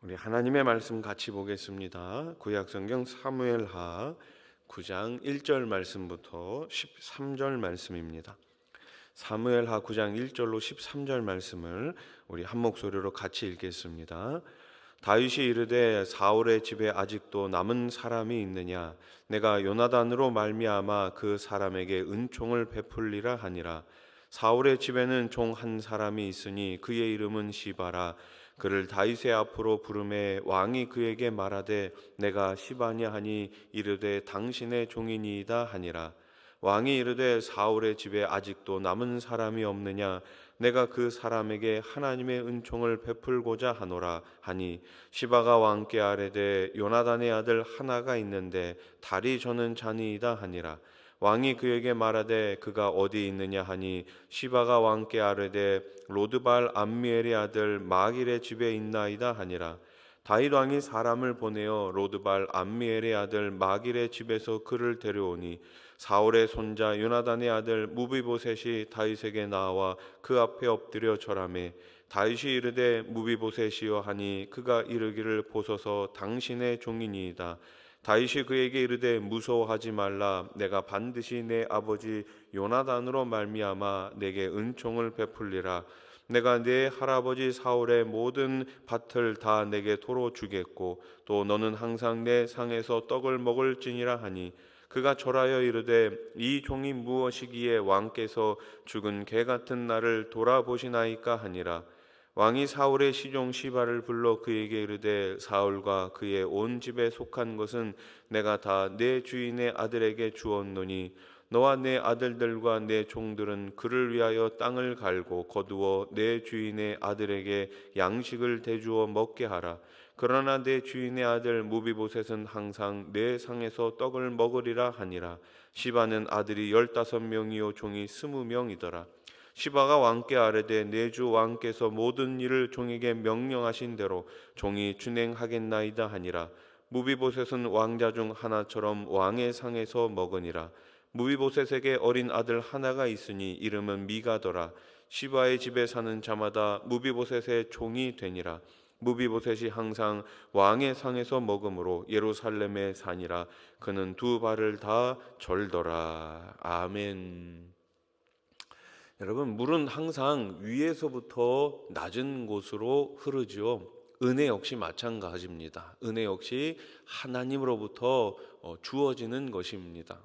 우리 하나님의 말씀 같이 보겠습니다. 구약성경 사무엘하 9장 1절 말씀부터 13절 말씀입니다. 사무엘하 9장 1절로 13절 말씀을 우리 한 목소리로 같이 읽겠습니다. 다윗이 이르되 사울의 집에 아직도 남은 사람이 있느냐? 내가 요나단으로 말미암아 그 사람에게 은총을 베풀리라 하니라. 사울의 집에는 종 한 사람이 있으니 그의 이름은 시바라. 그를 다윗의 앞으로 부르매 왕이 그에게 말하되 내가 시바냐 하니 이르되 당신의 종이니이다 하니라. 왕이 이르되 사울의 집에 아직도 남은 사람이 없느냐? 내가 그 사람에게 하나님의 은총을 베풀고자 하노라 하니 시바가 왕께 아뢰되 요나단의 아들 하나가 있는데 다리 저는 자니이다 하니라. 왕이 그에게 말하되 그가 어디 있느냐 하니 시바가 왕께 아뢰되 로드발 암미엘의 아들 마길의 집에 있나이다 하니라. 다윗 왕이 사람을 보내어 로드발 암미엘의 아들 마길의 집에서 그를 데려오니 사울의 손자 요나단의 아들 무비보셋이 다윗에게 나와 그 앞에 엎드려 절하매 다윗이 이르되 무비보셋이여 하니 그가 이르기를 보소서 당신의 종이니이다. 다윗이 그에게 이르되 무서워하지 말라. 내가 반드시 내 아버지 요나단으로 말미암아 내게 은총을 베풀리라. 내가 내 할아버지 사울의 모든 밭을 다 내게 도로 주겠고 또 너는 항상 내 상에서 떡을 먹을지니라 하니 그가 절하여 이르되 이 종이 무엇이기에 왕께서 죽은 개 같은 나를 돌아보시나이까 하니라. 왕이 사울의 시종 시바를 불러 그에게 이르되 사울과 그의 온 집에 속한 것은 내가 다 내 주인의 아들에게 주었노니 너와 내 아들들과 내 종들은 그를 위하여 땅을 갈고 거두어 내 주인의 아들에게 양식을 대주어 먹게 하라. 그러나 내 주인의 아들 무비보셋은 항상 내 상에서 떡을 먹으리라 하니라. 시바는 아들이 15명이요 종이 20명이더라. 시바가 왕께 아뢰되 내 주 왕께서 모든 일을 종에게 명령하신 대로 종이 준행하겠나이다 하니라. 무비보셋은 왕자 중 하나처럼 왕의 상에서 먹으니라. 무비보셋에게 어린 아들 하나가 있으니 이름은 미가더라. 시바의 집에 사는 자마다 무비보셋의 종이 되니라. 무비보셋이 항상 왕의 상에서 먹으므로 예루살렘에 사니라. 그는 두 발을 다 절더라. 아멘. 여러분, 물은 항상 위에서부터 낮은 곳으로 흐르죠. 은혜 역시 마찬가지입니다. 은혜 역시 하나님으로부터 주어지는 것입니다.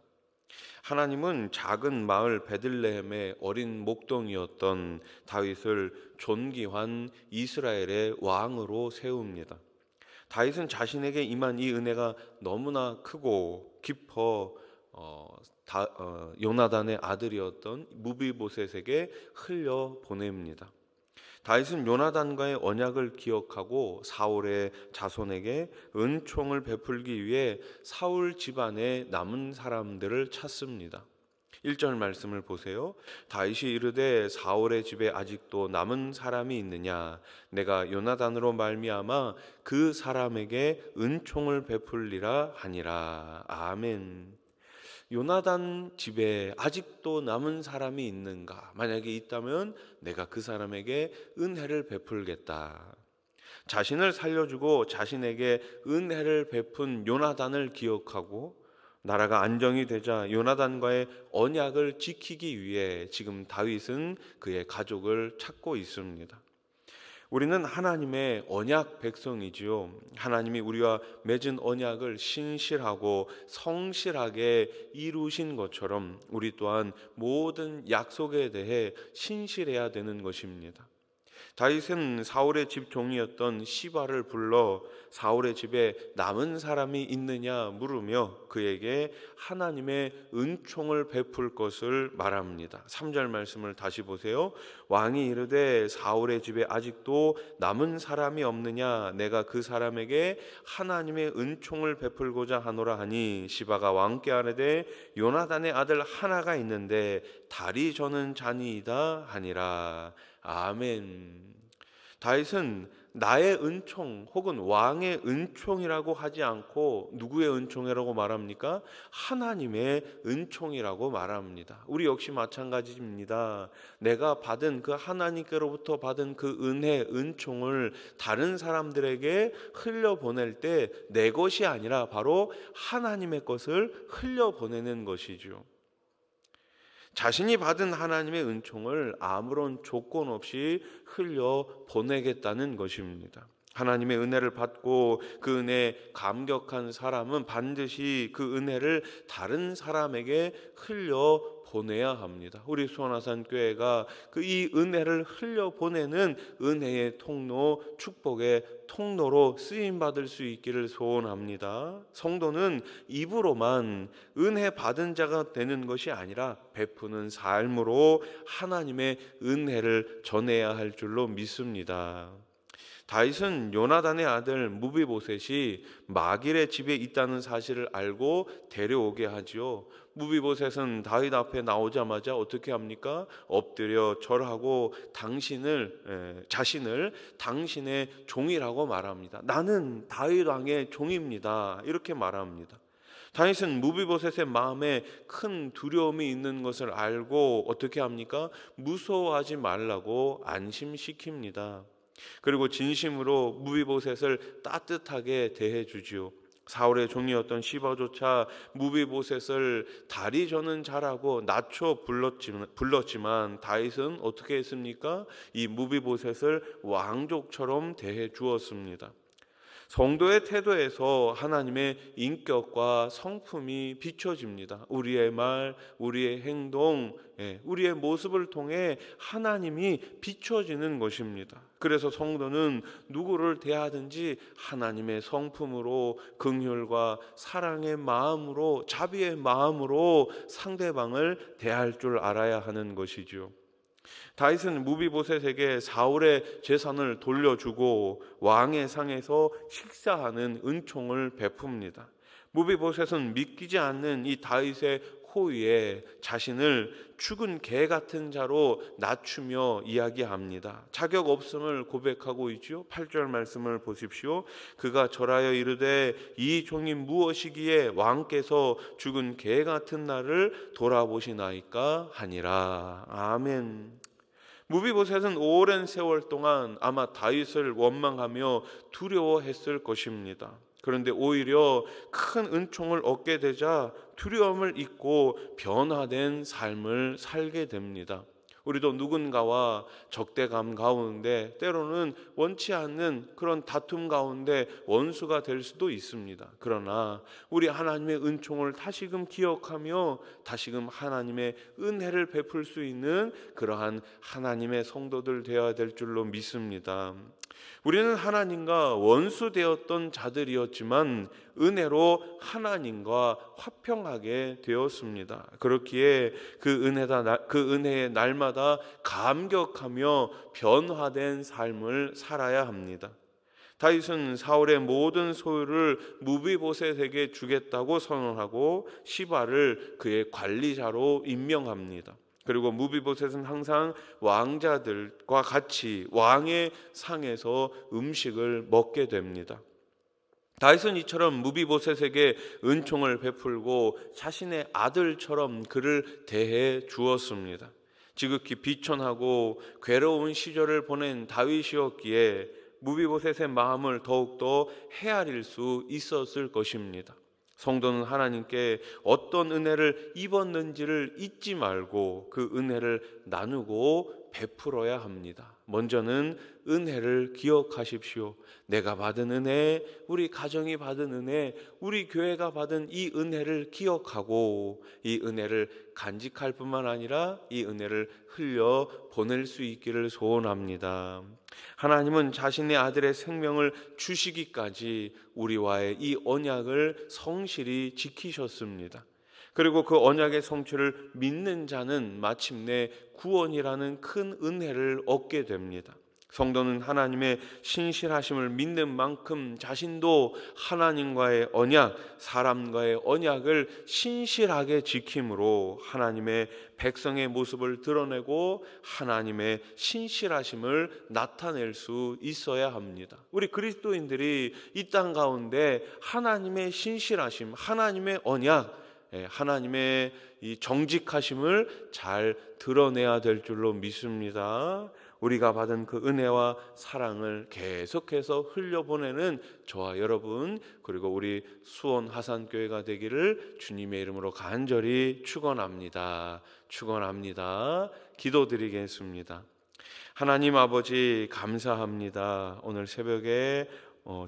하나님은 작은 마을 베들레헴의 어린 목동이었던 다윗을 존귀한 이스라엘의 왕으로 세웁니다. 다윗은 자신에게 임한 이 은혜가 너무나 크고 깊어 요나단의 아들이었던 무비보셋에게 흘려 보냅니다. 다윗은 요나단과의 언약을 기억하고 사울의 자손에게 은총을 베풀기 위해 사울 집안에 남은 사람들을 찾습니다. 1절 말씀을 보세요. 다윗이 이르되 사울의 집에 아직도 남은 사람이 있느냐? 내가 요나단으로 말미암아 그 사람에게 은총을 베풀리라 하니라. 아멘. 요나단 집에 아직도 남은 사람이 있는가? 만약에 있다면 내가 그 사람에게 은혜를 베풀겠다. 자신을 살려주고 자신에게 은혜를 베푼 요나단을 기억하고 나라가 안정이 되자 요나단과의 언약을 지키기 위해 지금 다윗은 그의 가족을 찾고 있습니다. 우리는 하나님의 언약 백성이지요. 하나님이 우리와 맺은 언약을 신실하고 성실하게 이루신 것처럼 우리 또한 모든 약속에 대해 신실해야 되는 것입니다. 다윗은 사울의 집 종이었던 시바를 불러 사울의 집에 남은 사람이 있느냐 물으며 그에게 하나님의 은총을 베풀 것을 말합니다. 3절 말씀을 다시 보세요. 왕이 이르되 사울의 집에 아직도 남은 사람이 없느냐? 내가 그 사람에게 하나님의 은총을 베풀고자 하노라 하니 시바가 왕께 아뢰되 요나단의 아들 하나가 있는데 다리 저는 자니이다 하니라. 아멘. 다윗은 나의 은총 혹은 왕의 은총이라고 하지 않고 누구의 은총이라고 말합니까? 하나님의 은총이라고 말합니다. 우리 역시 마찬가지입니다. 내가 받은 그 하나님께로부터 받은 그 은혜, 은총을 다른 사람들에게 흘려보낼 때 내 것이 아니라 바로 하나님의 것을 흘려보내는 것이죠. 자신이 받은 하나님의 은총을 아무런 조건 없이 흘려 보내겠다는 것입니다. 하나님의 은혜를 받고 그 은혜에 감격한 사람은 반드시 그 은혜를 다른 사람에게 흘려 보내야 합니다. 우리 수원아산 교회가 그 이 은혜를 흘려 보내는 은혜의 통로, 축복의 통로로 쓰임 받을 수 있기를 소원합니다. 성도는 입으로만 은혜 받은 자가 되는 것이 아니라 베푸는 삶으로 하나님의 은혜를 전해야 할 줄로 믿습니다. 다윗은 요나단의 아들 무비보셋이 마길의 집에 있다는 사실을 알고 데려오게 하지요. 무비보셋은 다윗 앞에 나오자마자 어떻게 합니까? 엎드려 절하고 자신을 당신의 종이라고 말합니다. 나는 다윗 왕의 종입니다. 이렇게 말합니다. 다윗은 무비보셋의 마음에 큰 두려움이 있는 것을 알고 어떻게 합니까? 무서워하지 말라고 안심시킵니다. 그리고 진심으로 무비보셋을 따뜻하게 대해주지요. 사울의 종이었던 시바조차 무비보셋을 다리 저는 자라고 낮춰 불렀지만 다윗은 어떻게 했습니까? 이 무비보셋을 왕족처럼 대해 주었습니다. 성도의 태도에서 하나님의 인격과 성품이 비춰집니다. 우리의 말, 우리의 행동, 우리의 모습을 통해 하나님이 비춰지는 것입니다. 그래서 성도는 누구를 대하든지 하나님의 성품으로, 긍휼과 사랑의 마음으로, 자비의 마음으로 상대방을 대할 줄 알아야 하는 것이죠. 다윗은 무비보셋에게 사울의 재산을 돌려주고 왕의 상에서 식사하는 은총을 베풉니다. 무비보셋은 믿기지 않는 이 다윗의 호의에 자신을 죽은 개 같은 자로 낮추며 이야기합니다. 자격 없음을 고백하고 있지요. 8절 말씀을 보십시오. 그가 절하여 이르되 이 종이 무엇이기에 왕께서 죽은 개 같은 나를 돌아보시나이까 하니라. 아멘. 무비보셋은 오랜 세월 동안 아마 다윗을 원망하며 두려워했을 것입니다. 그런데 오히려 큰 은총을 얻게 되자 두려움을 잊고 변화된 삶을 살게 됩니다. 우리도 누군가와 적대감 가운데 때로는 원치 않는 그런 다툼 가운데 원수가 될 수도 있습니다. 그러나 우리 하나님의 은총을 다시금 기억하며 다시금 하나님의 은혜를 베풀 수 있는 그러한 하나님의 성도들 되어야 될 줄로 믿습니다. 우리는 하나님과 원수되었던 자들이었지만 은혜로 하나님과 화평하게 되었습니다. 그렇기에 그 은혜의 날마다 감격하며 변화된 삶을 살아야 합니다. 다윗은 사울의 모든 소유를 무비보셋에게 주겠다고 선언하고 시바를 그의 관리자로 임명합니다. 그리고 무비보셋은 항상 왕자들과 같이 왕의 상에서 음식을 먹게 됩니다. 다윗은 이처럼 무비보셋에게 은총을 베풀고 자신의 아들처럼 그를 대해 주었습니다. 지극히 비천하고 괴로운 시절을 보낸 다윗이었기에 무비보셋의 마음을 더욱더 헤아릴 수 있었을 것입니다. 성도는 하나님께 어떤 은혜를 입었는지를 잊지 말고 그 은혜를 나누고 베풀어야 합니다. 먼저는 은혜를 기억하십시오. 내가 받은 은혜, 우리 가정이 받은 은혜, 우리 교회가 받은 이 은혜를 기억하고 이 은혜를 간직할 뿐만 아니라 이 은혜를 흘려 보낼 수 있기를 소원합니다. 하나님은 자신의 아들의 생명을 주시기까지 우리와의 이 언약을 성실히 지키셨습니다. 그리고 그 언약의 성취를 믿는 자는 마침내 구원이라는 큰 은혜를 얻게 됩니다. 성도는 하나님의 신실하심을 믿는 만큼 자신도 하나님과의 언약, 사람과의 언약을 신실하게 지킴으로 하나님의 백성의 모습을 드러내고 하나님의 신실하심을 나타낼 수 있어야 합니다. 우리 그리스도인들이 이 땅 가운데 하나님의 신실하심, 하나님의 언약, 하나님의 이 정직하심을 잘 드러내야 될 줄로 믿습니다. 우리가 받은 그 은혜와 사랑을 계속해서 흘려보내는 저와 여러분, 그리고 우리 수원 하산교회가 되기를 주님의 이름으로 간절히 축원합니다. 기도드리겠습니다. 하나님 아버지, 감사합니다. 오늘 새벽에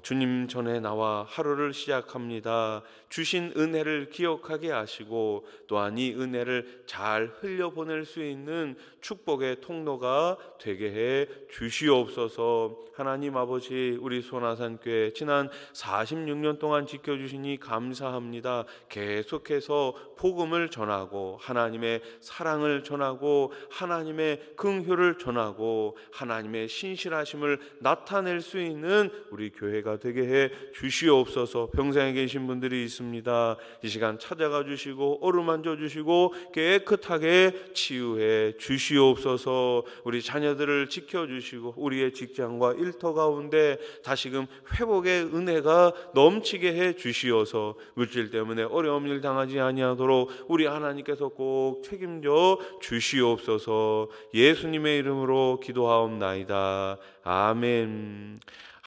주님 전에 나와 하루를 시작합니다. 주신 은혜를 기억하게 하시고 또한 이 은혜를 잘 흘려보낼 수 있는 축복의 통로가 되게 해 주시옵소서. 하나님 아버지, 우리 손아산교회 지난 46년 동안 지켜주시니 감사합니다. 계속해서 복음을 전하고 하나님의 사랑을 전하고 하나님의 긍휼을 전하고 하나님의 신실하심을 나타낼 수 있는 우리 교회가 되게 해 주시옵소서. 병상에 계신 분들이 있습니다. 이 시간 찾아가 주시고 어루만져 주시고 깨끗하게 치유해 주시옵소서. 우리 자녀들을 지켜주시고 우리의 직장과 일터 가운데 다시금 회복의 은혜가 넘치게 해 주시어서 물질 때문에 어려운 일 당하지 아니하도록 우리 하나님께서 꼭 책임져 주시옵소서. 예수님의 이름으로 기도하옵나이다. 아멘.